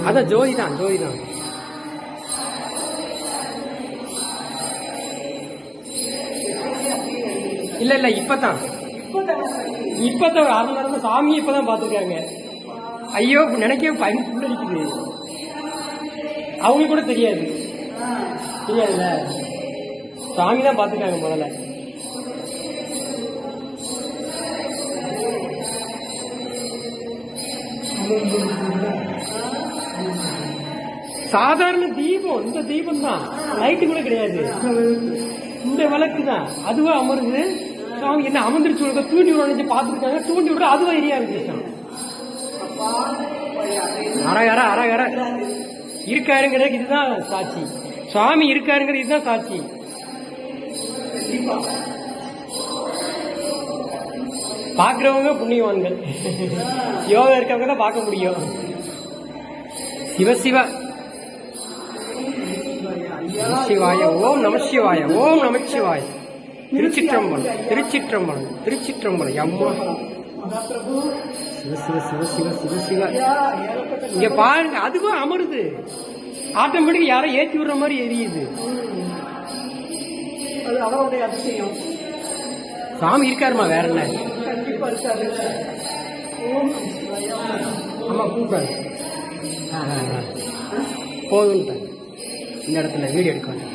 அதான் ஜோதி தான் ஜோதி தான். இல்ல இல்ல இப்பதான் அதனால சாமியை இப்பதான் பாத்துருக்காங்க. ஐயோ நினைக்கவே புள்ளடிக்குது. அவங்களுக்கு கூட தெரியாதுல்ல, சாமி தான் பாத்துருக்காங்க முதல்ல. சாதாரண தீபம், இந்த தீபம் தான், லைட்டு கூட கிடையாது, இந்த விளக்கு தான். அதுவா அமருது. சாமி என்ன அமர்ந்துருச்சு, தூண்டி விட பாத்துருக்காங்க, தூண்டி விட அதுவா எரியா இருக்கு. அரகர அரகர இருக்காருங்கிறதுக்கு இதுதான் சாட்சி. சுவாமி இருக்காருங்கிறது இதுதான் சாட்சி. பாக்குறவங்க புண்ணியவான்கள், யோகா இருக்கவங்க தான் பார்க்க முடியும். சிவசிவ சிவாய ஓம் நமசிவாய ஓம் நமச்சிவாய. திருச்சிற்றம்பலம் திருச்சிற்றம்பலம் திருச்சிற்றம்பலம். அம்மா சிவ சிவ சிவ சிவ சிவ சிவ. இங்க பாருங்க, அதுவும் அமருது ஆட்டோமேட்டிக். யாரோ ஏற்றி விடுற மாதிரி எரியுது. அவருடைய அதிசயம். சாமி இருக்காருமா, வேற என்ன? ஆமா கூப்பிட்டாரு. போதும் இந்த இடத்துல வீடியோ எடுக்க